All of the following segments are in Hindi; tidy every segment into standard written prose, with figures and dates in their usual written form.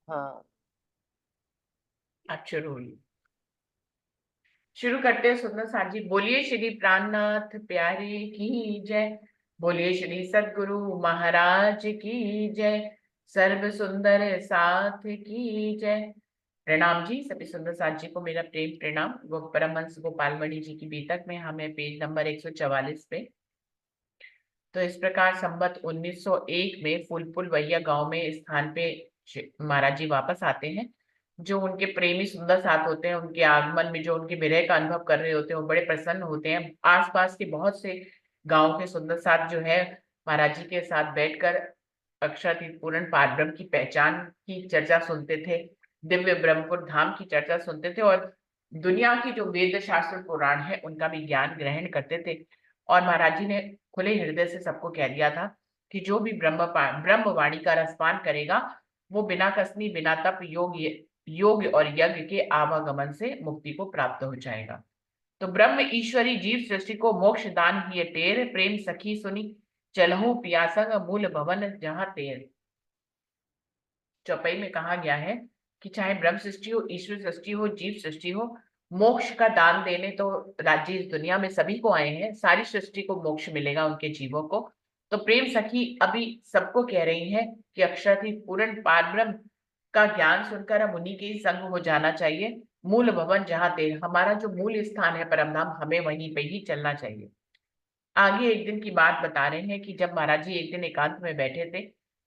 हाँ। आप शुरू हुई। शुरू करते हैं सुंदर साथ जी। बोलिए श्री प्राणनाथ प्यारे की जय। बोलिए श्री सद्गुरु महाराज की जय। सर्व सुंदर साथ की जय। प्रणाम जी, सभी सुंदर साथ जी को मेरा प्रेम प्रणाम। वो परमहंस गोपाल मणि जी की बीतक में हमें पेज नंबर 144 पे। तो इस प्रकार संबत 1901 में फूलपुर वैया गांव में स्थान पे महाराज जी वापस आते हैं। जो उनके प्रेमी सुंदर साथ होते हैं, उनके आगमन में जो उनके विरह का अनुभव कर रहे होते हैं, वो बड़े प्रसन्न होते हैं। आसपास के बहुत से गांव के सुंदर साथ जो है महाराज जी के साथ बैठकर अक्षरातीत पूर्ण पारब्रह्म की पहचान की चर्चा सुनते थे। दिव्य ब्रह्मपुर धाम की चर्चा सुनते थे और दुनिया की जो वेद शास्त्र पुराण है उनका भी ज्ञान ग्रहण करते थे। और महाराज जी ने खुले हृदय से सबको कह दिया था कि जो भी ब्रह्मवाणी का रसपान करेगा वो बिना कसनी बिना तप योग और यज्ञ के आवागमन से मुक्ति को प्राप्त हो जाएगा। तो ब्रह्म ईश्वरी जीव सृष्टि को मोक्ष दान हिय टेर प्रेम सखी सुनी चलहु पियासंग मूल भवन जहां तेर। चौपाई में कहा गया है कि चाहे ब्रह्म सृष्टि हो, ईश्वर सृष्टि हो, जीव सृष्टि हो, मोक्ष का दान देने तो राज्य इस दुनिया में सभी को आए हैं। सारी सृष्टि को मोक्ष मिलेगा उनके जीवों को। तो प्रेम सखी अभी सबको कह रही है कि अक्षरातीत पूर्ण पारब्रह्म का ज्ञान सुनकर हम उन्हीं के ही संग हो जाना चाहिए। मूल भवन जहाँ तेर, हमारा जो मूल स्थान है परम धाम, हमें वहीं पे ही चलना चाहिए। आगे एक दिन की बात बता रहे हैं कि जब महाराज जी एक दिन एकांत में बैठे थे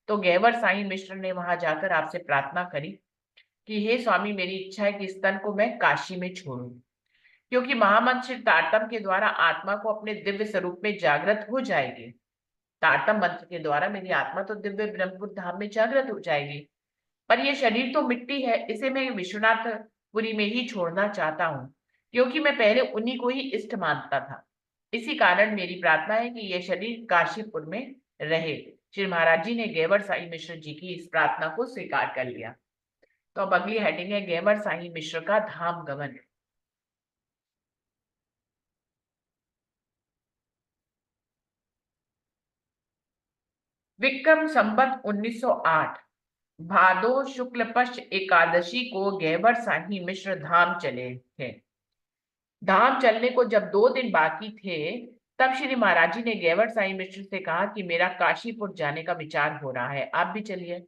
तो गैवर साईं मिश्र ने वहां जाकर आपसे प्रार्थना करी कि हे स्वामी, मेरी इच्छा है कि इस तन को मैं काशी में छोड़ूं, क्योंकि महामंत्र तारतम के द्वारा आत्मा को अपने दिव्य स्वरूप में जागृत हो जाएगी। तारतम मंत्र के द्वारा मेरी आत्मा तो दिव्य ब्रह्मपुर धाम में जागृत हो जाएगी, पर यह शरीर तो मिट्टी है, इसे मैं विश्वनाथपुरी में ही छोड़ना चाहता हूँ, क्योंकि मैं पहले उन्हीं को ही इष्ट मानता था। इसी कारण मेरी प्रार्थना है कि यह शरीर काशीपुर में रहे। श्री महाराज जी ने गेवर साई मिश्र जी की इस प्रार्थना को स्वीकार कर लिया। तो अब अगली हेडिंग है गेवर साई मिश्र का धाम गमन। विक्रम संवत 1908 भादो शुक्ल पक्ष एकादशी को गेवर साही मिश्र धाम चले थे। धाम चलने को जब 2 दिन बाकी थे तब श्री महाराज जी ने गेवर साई मिश्र से कहा कि मेरा काशीपुर जाने का विचार हो रहा है, आप भी चलिए।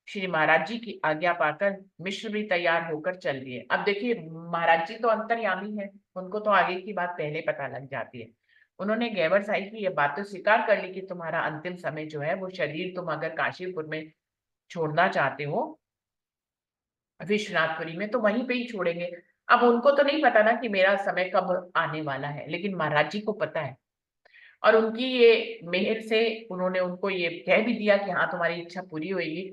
श्री महाराज जी की आज्ञा पाकर मिश्र भी तैयार होकर चल दिए। अब देखिए, महाराज जी तो अंतर्यामी है, उनको तो आगे की बात पहले पता लग जाती है। उन्होंने गेवर साई की यह बात तो स्वीकार कर ली कि तुम्हारा अंतिम समय जो है वो शरीर तुम अगर काशीपुर में छोड़ना चाहते हो विश्वनाथपुरी में, तो वहीं पे ही छोड़ेंगे। अब उनको तो नहीं पता ना कि मेरा समय कब आने वाला है, लेकिन महाराज जी को पता है। और उनकी ये मेहर से उन्होंने उनको ये कह भी दिया कि हाँ तुम्हारी इच्छा पूरी होगी।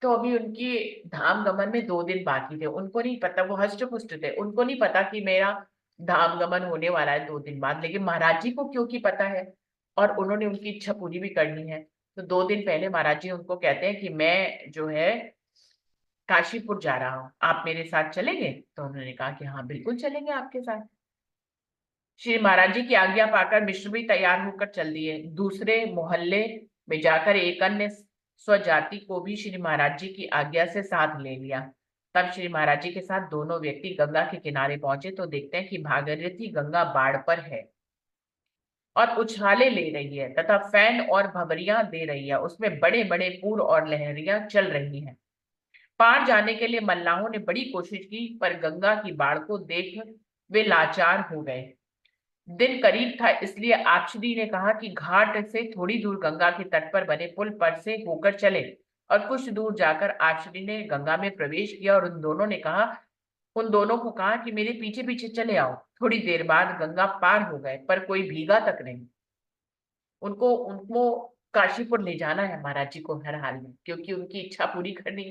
तो अभी उनकी धाम गमन में 2 दिन बाकी थे, उनको नहीं पता, वो हष्ट पुष्ट थे, उनको नहीं पता कि मेरा धाम गमन होने वाला है 2 दिन बाद, लेकिन महाराज जी को क्योंकि पता है और उन्होंने उनकी इच्छा पूरी भी करनी है। तो 2 दिन पहले महाराज जी उनको कहते हैं कि मैं जो है काशीपुर जा रहा हूँ, आप मेरे साथ चलेंगे? तो उन्होंने कहा कि हाँ बिल्कुल चलेंगे आपके साथ। श्री महाराज जी की आज्ञा पाकर मिश्र भी तैयार होकर चल दिए। दूसरे मोहल्ले में जाकर एक अन्य स्वजाति को भी श्री महाराज जी की आज्ञा से साथ ले लिया। तब श्री महाराज जी के साथ दोनों व्यक्ति गंगा के किनारे पहुंचे तो देखते हैं कि भागीरथी गंगा बाढ़ पर है और उछाले ले रही है तथा फैन और भंवरियां दे रही है, उसमें बड़े बड़े पूर और लहरियां चल रही हैं। पार जाने के लिए मल्लाहों ने बड़ी कोशिश की, पर गंगा की बाढ़ को देख वे लाचार हो गए। दिन करीब था, इसलिए आपश्री ने कहा कि घाट से थोड़ी दूर गंगा के तट पर बने पुल पर से होकर चले। और कुछ दूर जाकर आपश्री ने गंगा में प्रवेश किया और उन दोनों को कहा कि मेरे पीछे पीछे चले आओ। थोड़ी देर बाद गंगा पार हो गए, पर कोई भीगा तक नहीं। उनको उनको काशीपुर ले जाना है महाराज जी को हर हाल में, क्योंकि उनकी इच्छा पूरी करनी,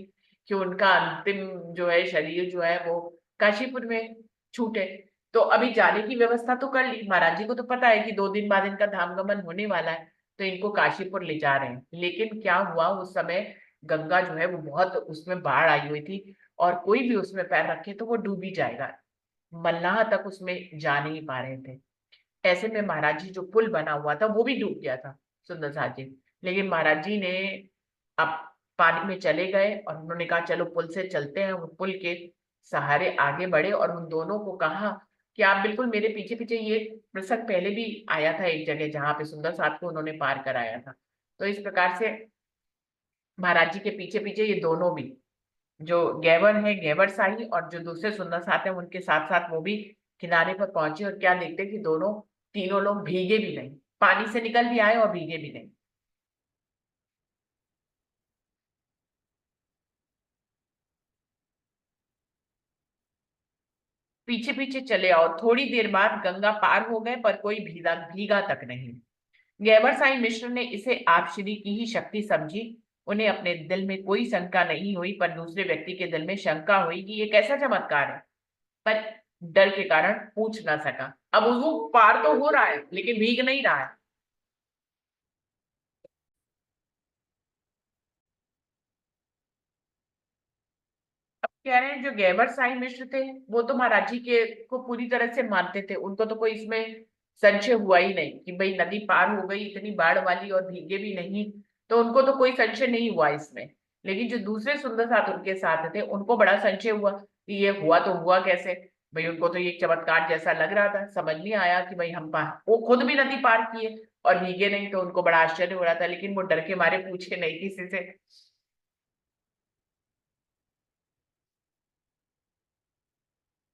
कि उनका अंतिम जो है शरीर जो है वो काशीपुर में छूटे। तो अभी जाने की व्यवस्था तो कर ली, महाराज जी को तो पता है कि 2 दिन बाद इनका धाम गमन होने वाला है, तो इनको काशीपुर ले जा रहे हैं। लेकिन क्या हुआ उस समय, गंगा जो है वो बहुत उसमें बाढ़ आई हुई थी और कोई भी उसमें पैर रखे तो वो डूब ही जाएगा। मल्लाह तक उसमें जा नहीं पा रहे थे। ऐसे में महाराज जी जो पुल बना हुआ था वो भी डूब गया था सुंदर साथ जी। लेकिन महाराज जी ने अब पानी में चले गए और उन्होंने कहा चलो पुल से चलते हैं। वो पुल के सहारे आगे बढ़े और उन दोनों को कहा कि आप बिल्कुल मेरे पीछे पीछे, ये प्रसंग पहले भी आया था एक जगह जहां पे सुंदर साथ को उन्होंने पार कराया था। तो इस प्रकार से महाराज जी के पीछे पीछे ये दोनों भी, जो गैवर है गैवर शाही और जो दूसरे सुंदर साथ है उनके साथ साथ वो भी किनारे पर पहुंचे। और क्या देखते कि दोनों तीनों लोग भीगे भी नहीं, पानी से निकल भी आए और भीगे भी नहीं। पीछे पीछे चले आओ, थोड़ी देर बाद गंगा पार हो गए पर कोई भीगा भीगा तक नहीं। गैबर साईं मिश्र ने इसे आप श्री की ही शक्ति समझी। उन्हें अपने दिल में कोई शंका नहीं हुई, पर दूसरे व्यक्ति के दिल में शंका हुई कि ये कैसा चमत्कार है। पर डर के कारण पूछ ना सका। अब वो पार तो हो रहा है लेकिन भीग नहीं रहा है। अब कह रहे हैं जो गैबर साईं मिश्र थे वो तो महाराज जी के को पूरी तरह से मानते थे, उनको तो कोई इसमें संशय हुआ ही नहीं कि भाई नदी पार हो गई इतनी बाढ़ वाली और भीगे भी नहीं, तो उनको तो कोई संशय नहीं हुआ इसमें। लेकिन जो दूसरे सुंदर साथ उनके साथ थे उनको बड़ा संशय हुआ कि ये हुआ तो हुआ कैसे। भाई उनको तो ये एक चमत्कार जैसा लग रहा था, समझ नहीं आया कि भाई हम पार, वो खुद भी नदी पार किए और भीगे नहीं, तो उनको बड़ा आश्चर्य हो रहा था। लेकिन वो डर के मारे पूछे नहीं किसी से।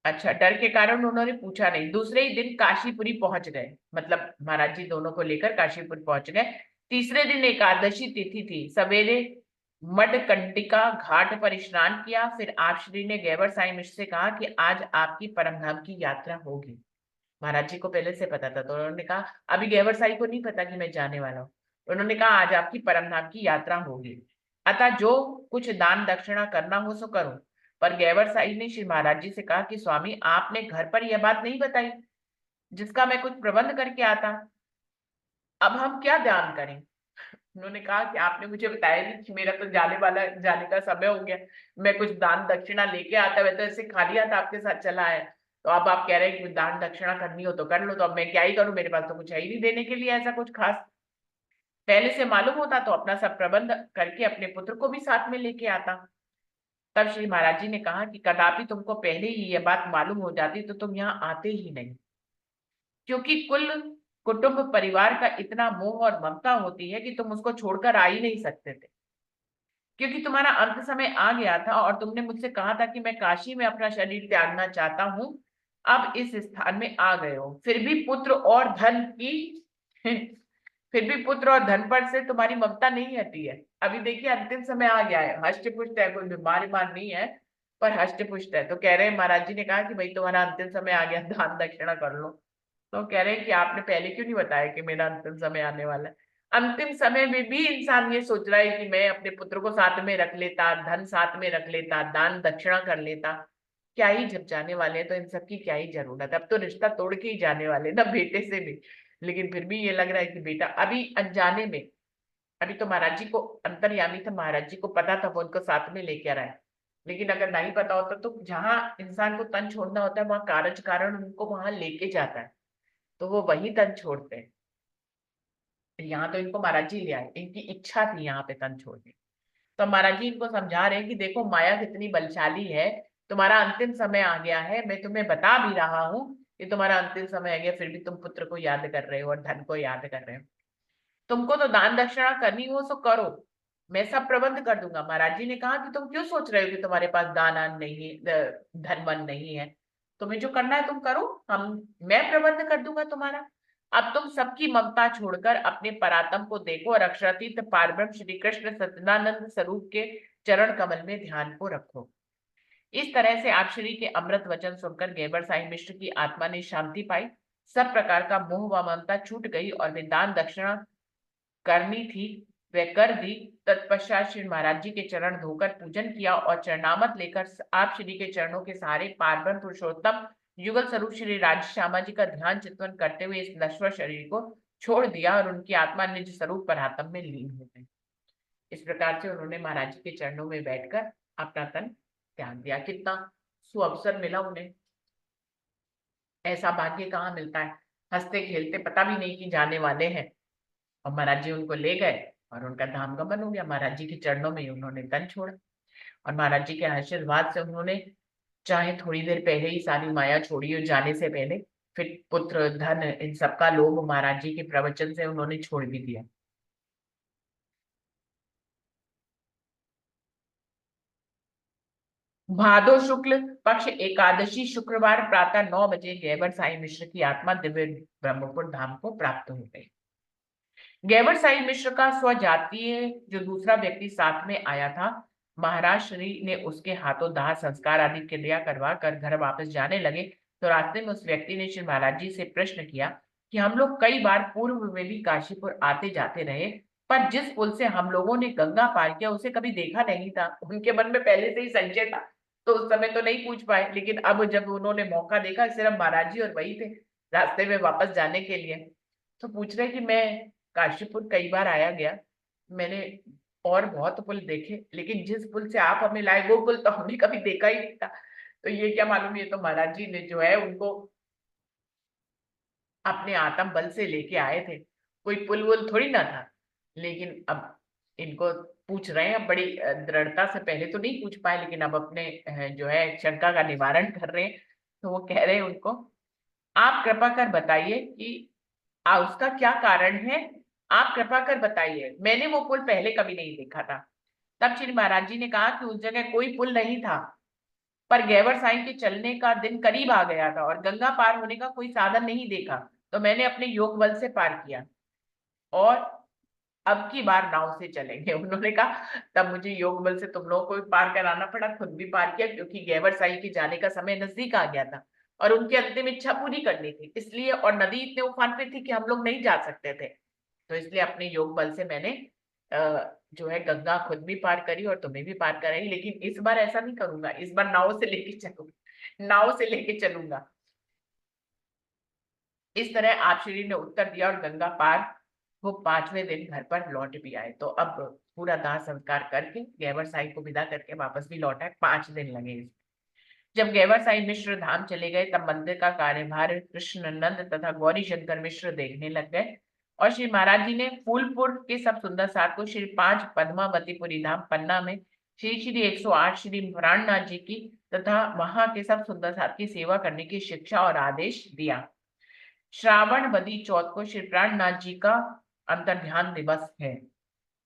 अच्छा, डर के कारण उन्होंने पूछा नहीं। दूसरे ही दिन काशीपुरी पहुंच गए, मतलब महाराज जी दोनों को लेकर काशीपुर पहुंच गए। तीसरे दिन एकादशी तिथि थी। सवेरे मडकंटिका घाट पर स्नान किया। फिर आप श्री ने गैबर साईं मिश्र से कहा कि आज आपकी परमधाम की यात्रा होगी। महाराज जी को पहले से पता था, तो उन्होंने कहा, अभी गैबर साईं को नहीं पता कि मैं जाने वाला हूँ। उन्होंने कहा आज आपकी परमधाम की यात्रा होगी, अतः जो कुछ दान दक्षिणा करना हो सो करो। पर गैबर साईं ने श्री महाराज जी से कहा कि स्वामी आपने घर पर यह बात नहीं बताई जिसका मैं कुछ प्रबंध करके आता, अब हम क्या दान करें। उन्होंने कहा कि आपने मुझे बताया नहीं कि मेरा तो जाने का समय हो गया, मैं कुछ दान दक्षिणा लेके आता, मैं तो ऐसे खाली हाथ आपके साथ चला आया। तो अब आप कह रहे हैं कि कुछ दान दक्षिणा करनी हो तो कर लो, तो अब मैं क्या ही करूं, मेरे पास तो कुछ है ही नहीं देने के लिए ऐसा कुछ खास। पहले से मालूम होता तो अपना सब प्रबंध करके अपने पुत्र को भी साथ में लेके आता। तब श्री महाराज जी ने कहा कि कदापि तुमको पहले ही यह बात मालूम हो जाती तो तुम यहाँ आते ही नहीं, क्योंकि कुल कुटुंब परिवार का इतना मोह और ममता होती है कि तुम उसको छोड़कर आ ही नहीं सकते थे। क्योंकि तुम्हारा अंत समय आ गया था और तुमने मुझसे कहा था कि मैं काशी में अपना शरीर त्यागना चाहता हूं। अब इस स्थान में आ गए हो, फिर भी पुत्र और धन पर से तुम्हारी ममता नहीं हटी है। अभी देखिए अंतिम समय आ गया है, हष्ट पुष्ट है, कोई बीमार बीमार नहीं है, पर हष्ट पुष्ट है। तो कह रहे हैं महाराज जी ने कहा कि भाई तुम्हारा अंतिम समय आ गया, दान दक्षिणा कर लो। तो कह रहे हैं कि आपने पहले क्यों नहीं बताया कि मेरा अंतिम समय आने वाला है। अंतिम समय में भी इंसान ये सोच रहा है कि मैं अपने पुत्र को साथ में रख लेता, धन साथ में रख लेता, दान दक्षिणा कर लेता। क्या ही, जब जाने वाले हैं तो इन सब की क्या ही जरूरत है, अब तो रिश्ता तोड़ के ही जाने वाले ना बेटे से भी। लेकिन फिर भी ये लग रहा है कि बेटा अभी अनजाने में, अभी तो महाराज जी को अंतर्यामी था, महाराज जी को पता था, वो उनको साथ में लेके आ रहा है। लेकिन अगर नहीं पता होता तो जहां इंसान को तन छोड़ना होता है वहां कारज कारण उनको वहां लेके जाता है, तो वो वही तन छोड़ते हैं। यहाँ तो इनको महाराज जी ले आए, इनकी इच्छा थी यहाँ पे तन छोड़ने। तो महाराज जी इनको समझा रहे हैं कि देखो माया कितनी बलशाली है, तुम्हारा अंतिम समय आ गया है, मैं तुम्हें बता भी रहा हूँ कि तुम्हारा अंतिम समय आ गया, फिर भी तुम पुत्र को याद कर रहे हो और धन को याद कर रहे हो। तुमको तो दान दक्षिणा करनी हो सो करो, मैं सब प्रबंध कर दूंगा। महाराज जी ने कहा कि तुम क्यों सोच रहे हो कि तुम्हारे पास दान आन नहीं है, धन वन नहीं है। तुम्हें जो करना है तुम करो, हम मैं प्रबंध कर दूंगा तुम्हारा। अब तुम सबकी ममता छोड़कर अपने परात्म को देखो और अक्षरातीत पारब्रह्म श्री कृष्ण सच्चिदानंद स्वरूप के चरण कमल में ध्यान को रखो। इस तरह से आप श्री के अमृत वचन सुनकर गैबर साईं मिश्र की आत्मा ने शांति पाई। सब प्रकार का मोह व ममता छूट गई और वे दान दक्षिणा करनी थी वह कर दी। तत्पश्चात श्री महाराज जी के चरण धोकर पूजन किया और चरणामत लेकर आप श्री के चरणों के सहारे पार्वन पुरुषोत्तम युगल स्वरूप श्री राज श्यामा जी का ध्यान चिंतन करते हुए इस नश्वर शरीर को छोड़ दिया और उनकी आत्मा निज स्वरूप परात्म में लीन हो गई। इस प्रकार से उन्होंने महाराज जी के चरणों में बैठकर अपना तन त्याग दिया। कितना सुअवसर मिला उन्हें, ऐसा भाग्य कहाँ मिलता है। हंसते खेलते पता भी नहीं कि जाने वाले हैं, और महाराज जी उनको ले गए और उनका धाम गमन हो गया। महाराज जी के चरणों में ही उन्होंने तन छोड़ा और महाराज जी के आशीर्वाद से उन्होंने चाहे थोड़ी देर पहले ही सारी माया छोड़ी और जाने से पहले फिर पुत्र धन इन सबका लोभ महाराज जी के प्रवचन से उन्होंने छोड़ भी दिया। भादो शुक्ल पक्ष एकादशी शुक्रवार प्रातः 9 बजे गैबर साई मिश्र की आत्मा दिव्य ब्रह्मपुर धाम को प्राप्त हो गई। गैबर साई मिश्र का स्वजातीय जो दूसरा व्यक्ति साथ में आया था, महाराज श्री ने उसके हाथों दाह संस्कार आदि क्रिया करवा कर घर वापस जाने लगे तो रास्ते में उस व्यक्ति ने श्री महाराज जी से प्रश्न किया कि हम लोग कई बार पूर्व में भी काशीपुर आते जाते रहे, पर जिस पुल से हम लोगों ने गंगा पार किया उसे कभी देखा नहीं था। उनके मन में पहले से ही संशय था, तो उस समय तो नहीं पूछ पाए, लेकिन अब जब उन्होंने मौका देखा, सिर्फ महाराज जी और वही थे रास्ते में वापस जाने के लिए, तो पूछ रहे कि मैं काशीपुर कई बार आया गया, मैंने और बहुत पुल देखे, लेकिन जिस पुल से आप हमें लाए वो पुल तो हमने कभी देखा ही नहीं था। तो ये क्या मालूम, ये तो महाराज जी ने जो है उनको अपने आत्म बल से लेके आए थे, कोई पुल वुल थोड़ी ना था। लेकिन अब इनको पूछ रहे हैं बड़ी दृढ़ता से, पहले तो नहीं पूछ पाए लेकिन अब अपने जो है शंका का निवारण कर रहे हैं। तो वो कह रहे हैं उनको, आप कृपा कर बताइए कि उसका क्या कारण है, आप कृपा कर बताइए, मैंने वो पुल पहले कभी नहीं देखा था। तब श्री महाराज जी ने कहा कि उस जगह कोई पुल नहीं था, पर गैवर साईं के चलने का दिन करीब आ गया था और गंगा पार होने का कोई साधन नहीं देखा, तो मैंने अपने योग बल से पार किया और अब की बार नाव से चलेंगे। उन्होंने कहा तब मुझे योग बल से तुम लोगों को भी पार कराना पड़ा, खुद भी पार किया, क्योंकि गैवर साईं के जाने का समय नजदीक आ गया था और उनकी अंतिम इच्छा पूरी करनी थी इसलिए, और नदी इतने उफान पे थी कि हम लोग नहीं जा सकते थे, तो इसलिए अपने योग बल से मैंने जो है गंगा खुद भी पार करी और तुम्हें भी पार कराई, लेकिन इस बार ऐसा नहीं करूंगा, इस बार नाव से लेके चलूंगा, नाव से लेके चलूंगा। इस तरह आप श्री ने उत्तर दिया और गंगा पार वो 5वें दिन घर पर लौट भी आए। तो अब पूरा दाह संस्कार करके गैवर साई को विदा करके वापस भी लौट आए, 5 दिन लगे। जब गैवर साई मिश्र धाम चले गए तब मंदिर का कार्यभार कृष्णनंद तथा गौरी शंकर मिश्र देखने लग गए और श्री महाराज जी ने फूलपुर के सब सुंदर साथ को श्री 5 पद्मावतीपुरी धाम पन्ना में श्री श्री 108 श्री प्राणनाथ जी की तथा वहां के सब सुंदर साथ की सेवा करने की शिक्षा और आदेश दिया। श्रावण बदी चौथ को श्री प्राणनाथ जी का अंतर्ध्यान दिवस है।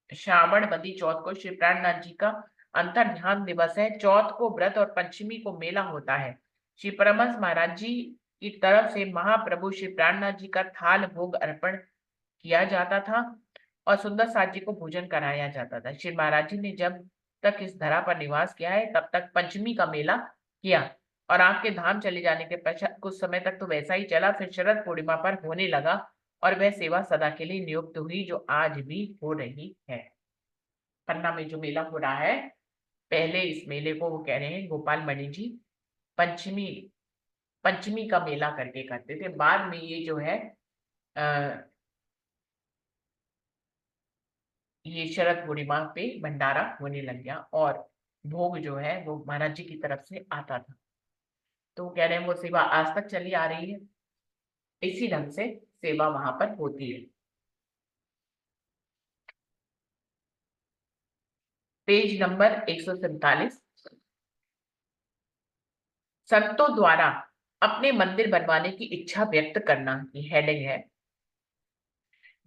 श्रावण बदी चौथ को श्री प्राणनाथ जी का अंतर्ध्यान दिवस है। चौथ को व्रत और पंचमी को मेला होता है। श्री परमहंस महाराज जी की तरफ से महाप्रभु श्री प्राणनाथ जी का थाल भोग अर्पण किया जाता था और सुंदर साथ जी को भोजन कराया जाता था। श्री महाराज जी ने जब तक इस धरा पर निवास किया है तब तक पंचमी का मेला किया और आपके धाम चले जाने के पश्चात कुछ समय तक तो वैसा ही चला, फिर शरद पूर्णिमा पर होने लगा और वह सेवा सदा के लिए नियुक्त हुई जो आज भी हो रही है। पन्ना में जो मेला हो रहा है, पहले इस मेले को वो कह रहे हैं गोपाल मणि जी पंचमी पंचमी का मेला करके करते थे, बाद में ये जो है ये शरद पूर्णिमा पे भंडारा होने लग गया और भोग जो है वो महाराज जी की तरफ से आता था। तो वो कह रहे हैं वो सेवा आज तक चली आ रही है, इसी ढंग से सेवा वहां पर होती है। पेज नंबर 147, संतों द्वारा अपने मंदिर बनवाने की इच्छा व्यक्त करना, की हेडिंग है।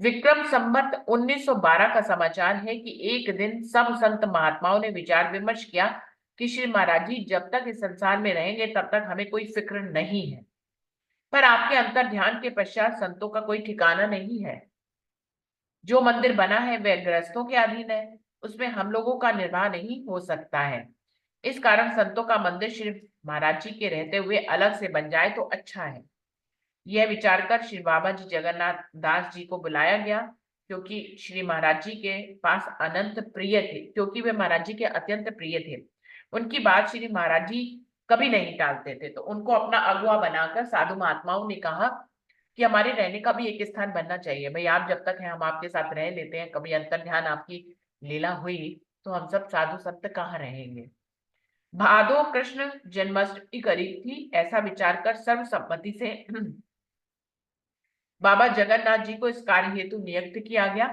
विक्रम संवत 1912 का समाचार है कि एक दिन सब संत महात्माओं ने विचार विमर्श किया कि श्री महाराज जी जब तक इस संसार में रहेंगे तब तक हमें कोई फिक्र नहीं है, पर आपके अंतर ध्यान के पश्चात संतों का कोई ठिकाना नहीं है। जो मंदिर बना है वह गृहस्थों के अधीन है, उसमें हम लोगों का निर्वाह नहीं हो सकता है। इस कारण संतों का मंदिर श्री महाराज जी के रहते हुए अलग से बन जाए तो अच्छा है। यह विचार कर श्री बाबा जी जगन्नाथ दास जी को बुलाया गया, क्योंकि श्री महाराज जी के पास अनंत प्रिय थे, क्योंकि वे महाराज जी के अत्यंत प्रिय थे। उनकी बात श्री महाराज जी कभी नहीं टालते थे, तो उनको अपना अगुआ बनाकर साधु महात्माओं ने कहा कि हमारे रहने का भी एक स्थान बनना चाहिए। भाई आप जब तक हैं हम आपके साथ रह लेते हैं, कभी अंतर ध्यान आपकी लीला हुई तो हम सब साधु संत कहाँ रहेंगे। भादो कृष्ण जन्माष्टमी करीब थी, ऐसा विचार कर सर्वसम्मति से बाबा जगन्नाथ जी को इस कार्य हेतु नियुक्त किया गया।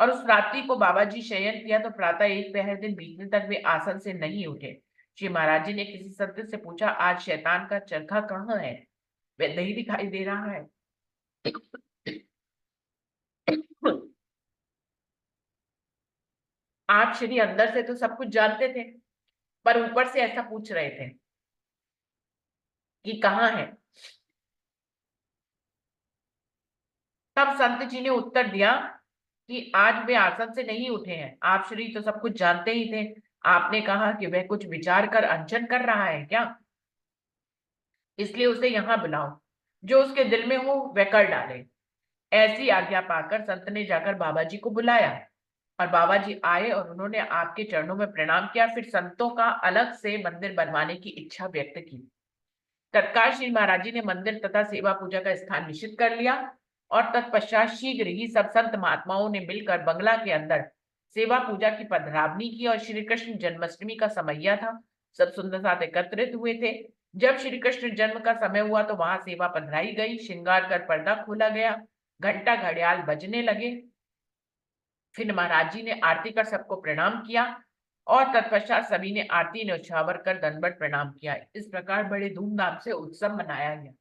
और उस रात्रि को बाबा जी शयन किया तो प्रातः एक पहर दिन बीतने तक वे आसन से नहीं उठे। श्री महाराज जी ने किसी संत से पूछा, आज शैतान का चरखा कहाँ है? वह नहीं दिखाई दे रहा है। आप श्री अंदर से तो सब कुछ जानते थे, पर ऊपर से ऐसा पूछ रहे थे कि कहाँ है। तब संत जी ने उत्तर दिया कि आज वे आसन से नहीं उठे हैं। आप श्री तो सब कुछ जानते ही थे। आपने कहा कि वह कुछ विचार कर अनशन कर रहा है क्या, इसलिए उसे यहाँ बुलाओ, जो उसके दिल में हो वह कर डाले। ऐसी आज्ञा पाकर संत ने जाकर बाबा जी को बुलाया और बाबा जी आए और उन्होंने आपके चरणों में प्रणाम किया। फिर संतों का अलग से मंदिर बनवाने की इच्छा व्यक्त की। तत्काल श्री महाराज जी ने मंदिर तथा सेवा पूजा का स्थान निश्चित कर लिया और तत्पश्चात शीघ्र ही सब संत महात्माओं ने मिलकर बंगला के अंदर सेवा पूजा की पधरावनी की। और श्री कृष्ण जन्माष्टमी का समैया था, सब सुंदर साथ एकत्रित हुए थे। जब श्री कृष्ण जन्म का समय हुआ तो वहां सेवा पधराई गई, श्रृंगार कर पर्दा खोला गया, घंटा घड़ियाल बजने लगे। फिर महाराज जी ने आरती कर सबको प्रणाम किया और तत्पश्चात सभी ने आरती न्यौछावर कर दंडवत प्रणाम किया। इस प्रकार बड़े धूमधाम से उत्सव मनाया गया।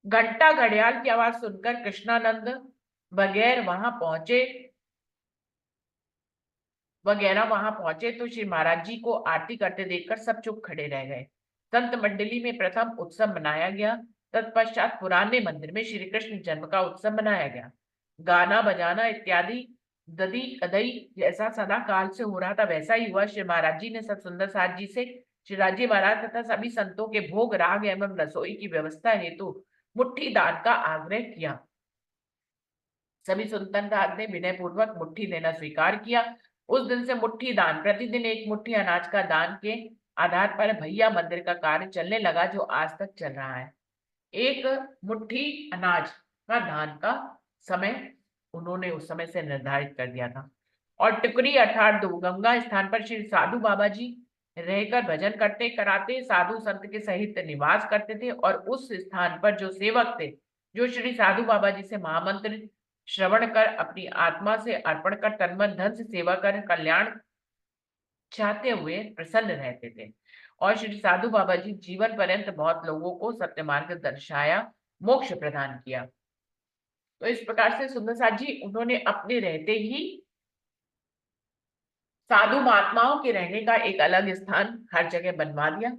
घंटा घड़ियाल की आवाज सुनकर कृष्णानंद वगैरह वहां पहुंचे तो श्री महाराज जी को आरती करते देखकर सब चुप खड़े रह गए। संत मंडली में प्रथम उत्सव मनाया गया। तत्पश्चात पुराने मंदिर में श्री कृष्ण जन्म का उत्सव मनाया गया। गाना बजाना इत्यादि ददी कदई जैसा सदा काल से हो रहा था वैसा ही हुआ। श्री महाराज जी ने सत सुंदर साथ जी से श्री राजी महाराज तथा सभी संतों के भोग राग एवं रसोई की व्यवस्था हेतु मुट्ठी दान का आग्रह किया। सभी सुल्तान ने विनय पूर्वक मुट्ठी देना स्वीकार किया। उस दिन से मुट्ठी दान, प्रतिदिन एक मुट्ठी अनाज का दान के आधार पर भैया मंदिर का कार्य चलने लगा, जो आज तक चल रहा है। एक मुट्ठी अनाज का दान का समय उन्होंने उस समय से निर्धारित कर दिया था। और टिकरी अर्थात दो गंगा स्थान पर श्री साधु बाबा जी रहकर भजन करते कराते साधु संत के सहित निवास करते थे। और उस स्थान पर जो सेवक थे, जो श्री साधु बाबा जी से महामंत्र श्रवण कर अपनी आत्मा से अर्पण कर तन मन धन से सेवा कर कल्याण चाहते हुए प्रसन्न रहते थे। और श्री साधु बाबा जी जीवन पर्यंत बहुत लोगों को सत्य मार्ग दर्शाया, मोक्ष प्रदान किया। तो इस प्रकार से सुंदर साथ जी उन्होंने अपने रहते ही साधु महात्माओं के रहने का एक अलग स्थान हर जगह बनवा दिया,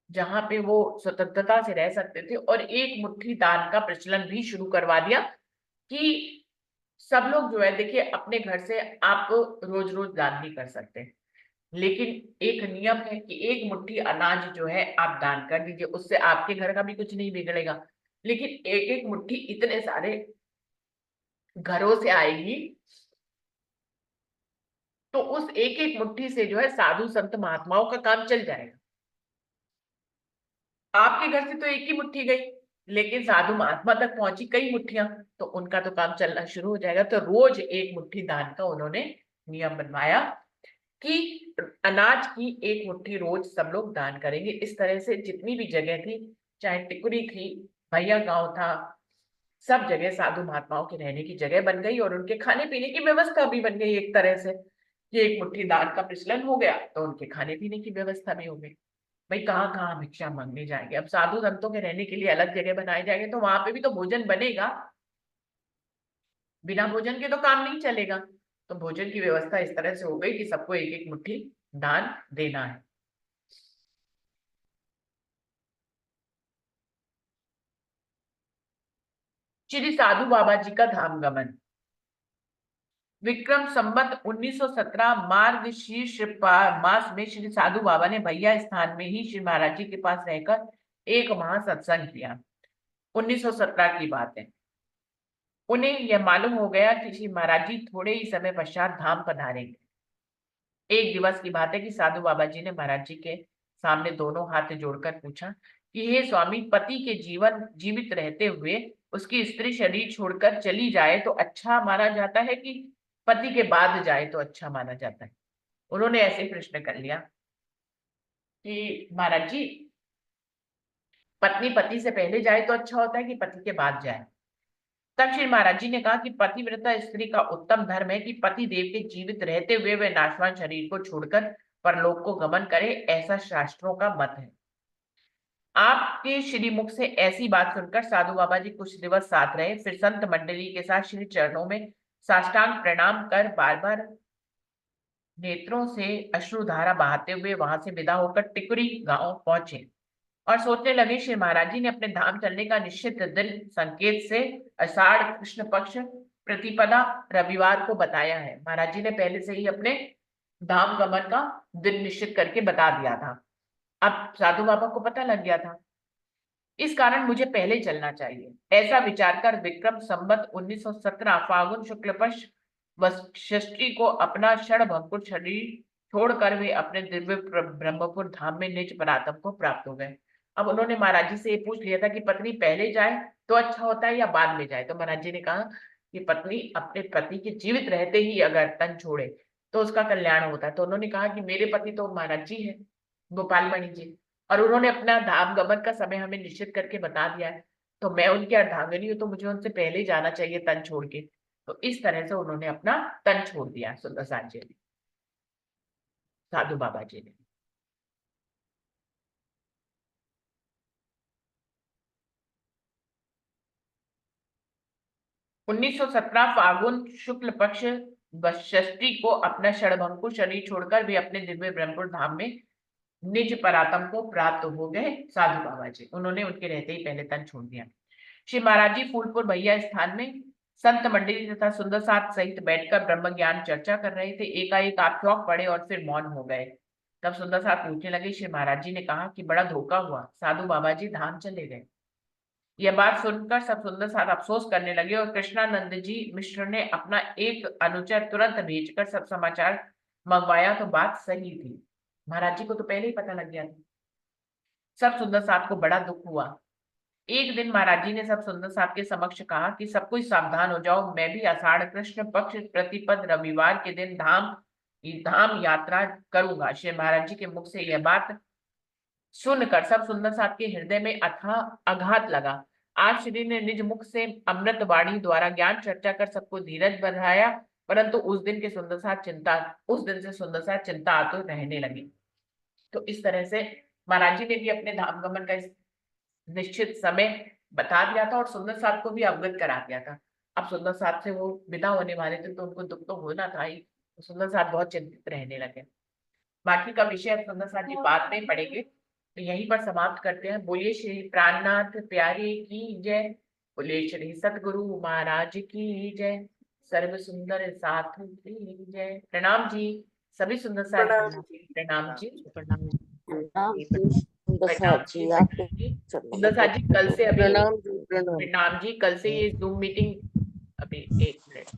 जहां पे वो स्वतंत्रता से रह सकते थे। और एक मुट्ठी दान का प्रचलन भी शुरू करवा दिया कि सब लोग जो है, देखिए अपने घर से आप रोज रोज दान नहीं कर सकते, लेकिन एक नियम है कि एक मुट्ठी अनाज जो है आप दान कर दीजिए, उससे आपके घर का भी कुछ नहीं बिगड़ेगा। लेकिन एक एक मुट्ठी इतने सारे घरों से आएगी, तो उस एक एक मुट्ठी से जो है साधु संत महात्माओं का काम चल जाएगा। आपके घर से तो एक ही मुट्ठी गई, लेकिन साधु महात्मा तक पहुंची कई मुट्ठियां, तो उनका तो काम चलना शुरू हो जाएगा। तो रोज एक मुट्ठी दान का उन्होंने नियम बनवाया कि अनाज की एक मुट्ठी रोज सब लोग दान करेंगे। इस तरह से जितनी भी जगह थी, चाहे टिकुरी थी, भैया गांव था, सब जगह साधु महात्माओं के रहने की जगह बन गई और उनके खाने पीने की व्यवस्था भी बन गई। एक तरह से ये एक मुट्ठी दान का प्रचलन हो गया तो उनके खाने पीने की व्यवस्था भी हो गई। भाई कहाँ कहाँ भिक्षा मांगने जाएंगे, अब साधु संतों के रहने के लिए अलग जगह बनाए जाएंगे, तो वहां पे भी तो भोजन बनेगा, बिना भोजन के तो काम नहीं चलेगा। तो भोजन की व्यवस्था इस तरह से हो गई कि सबको एक एक मुट्ठी दान देना है। श्री साधु बाबा जी का धाम गमन। विक्रम संवत 1917 मार्गशीर्ष मास में श्री साधु बाबा ने भैया स्थान में ही श्री महाराज जी के पास रहकर एक महा सत्संग किया। 1917 की बात है। उन्हें यह मालूम हो गया कि श्री महाराज जी थोड़े ही समय पश्चात धाम पधारेंगे। एक दिवस की बात है कि साधु बाबा जी ने महाराज जी के सामने दोनों हाथ जोड़कर पूछा कि हे स्वामी, पति के जीवित रहते हुए उसकी स्त्री शरीर छोड़कर चली जाए तो अच्छा माना जाता है कि पति के बाद जाए तो अच्छा माना जाता है? उन्होंने ऐसे प्रश्न कर लिया कि महाराज जी, पत्नी पति से पहले जाए तो अच्छा होता है कि पति के बाद जाए। तब श्री महाराज जी ने कहा कि पतिव्रता स्त्री का उत्तम धर्म है कि पति देव के जीवित रहते हुए वे नाशवान शरीर को छोड़कर परलोक को गमन करे, ऐसा शास्त्रों का मत है। आपके श्री मुख से ऐसी बात सुनकर साधु बाबा जी कुछ दिवस साथ रहे, फिर संत मंडली के साथ श्री चरणों में साष्टांग प्रणाम कर बार बार नेत्रों से अश्रुधारा बहाते हुए वहां से विदा होकर टिकुरी गांव पहुंचे और सोचने लगे श्री महाराज जी ने अपने धाम चलने का निश्चित दिन संकेत से आषाढ़ कृष्ण पक्ष प्रतिपदा रविवार को बताया है। महाराज जी ने पहले से ही अपने धाम गमन का दिन निश्चित करके बता दिया था। अब साधु बाबा को पता लग गया था, इस कारण मुझे पहले चलना चाहिए। ऐसा विचार कर विक्रम संवत 1917 फागुन शुक्ल पक्ष वषष्ठी को अपना क्षणभंगुर शरीर छोड़कर वे अपने दिव्य ब्रह्मपुर धाम में निज परातम को प्राप्त हो गए। अब उन्होंने महाराज जी से ये पूछ लिया था कि पत्नी पहले जाए तो अच्छा होता है या बाद में जाए। तो महाराज जी ने कहा कि पत्नी अपने पति के जीवित रहते ही अगर तन छोड़े तो उसका कल्याण होता है। तो उन्होंने कहा कि मेरे पति तो महाराज जी है, गोपाल मणि जी, और उन्होंने अपना धाम गमन का समय हमें निश्चित करके बता दिया है, तो मैं उनकी अर्धांगिनी हूँ तो मुझे उनसे पहले ही जाना चाहिए तन छोड़ के। तो इस तरह से उन्होंने अपना तन छोड़ दिया सुंदरसार जी ने, साधु बाबा जी ने। 1917 फागुन शुक्ल पक्ष वषष्ठी को अपना क्षणभंगुर शरीर छोड़कर वे अपने दिव्य ब्रह्मपुर धाम में निज परातम को प्राप्त हो गए साधु बाबा जी। उन्होंने उनके रहते ही पहले तन छोड़ दिया। श्री महाराज जी फूलपुर भैया स्थान में संत मंडली तथा सुंदर साथ सहित बैठकर ब्रह्म ज्ञान चर्चा कर रहे थे। एकाएक आप चौंक पड़े और फिर मौन हो गए। तब सुंदर साथ पूछने लगे। श्री महाराज जी ने कहा कि बड़ा धोखा हुआ, साधु बाबा जी धाम चले गए। यह बात सुनकर सब सुंदर साथ अफसोस करने लगे और कृष्णानंद जी मिश्र ने अपना एक अनुचर तुरंत भेजकर सब समाचार मंगवाया तो बात सही थी। महाराज जी को तो पहले ही पता लग गया था। सब सुंदर साथ को बड़ा दुख हुआ। एक दिन महाराज जी ने सब सुंदर साहब के समक्ष कहा कि सब कुछ सावधान हो जाओ, मैं भी आषाढ़ कृष्ण पक्ष प्रतिपद रविवार के दिन धाम धाम यात्रा करूंगा। श्री महाराज जी के मुख से यह बात सुनकर सब सुंदर साहब के हृदय में अथाह आघात लगा। आज श्री ने निज मुख से अमृत वाणी द्वारा ज्ञान चर्चा कर सबको धीरज बढ़ाया, परंतु उस दिन से सुंदर साहब चिंता आतुर रहने लगी। तो इस तरह से महाराज जी ने भी अपने धाम गमन का निश्चित समय बता दिया था और सुंदर साहब को भी अवगत करा दिया था। अब सुंदर साहब से वो विदा होने वाले थे तो उनको दुख तो होना था ही, तो सुंदर साहब बहुत चिंतित रहने लगे। बाकी का विषय अब सुंदर साहब जी बाद में पढ़ेंगे, तो यहीं पर समाप्त करते हैं। बोलिए श्री प्राणनाथ प्यारे की जय, बोलिए श्री सतगुरु महाराज की जय, सर्व सुंदर साथ की जय। प्रणाम जी, सभी सुंदर साथ प्रणाम जी। प्रणाम जी, प्रणाम प्रणाम जी प्रणाम जी, जी, आपके सुंदर साथ जी। कल से अभी प्रणाम जी। प्रणाम प्रणाम जी, कल से ये जूम मीटिंग, अभी एक मिनट।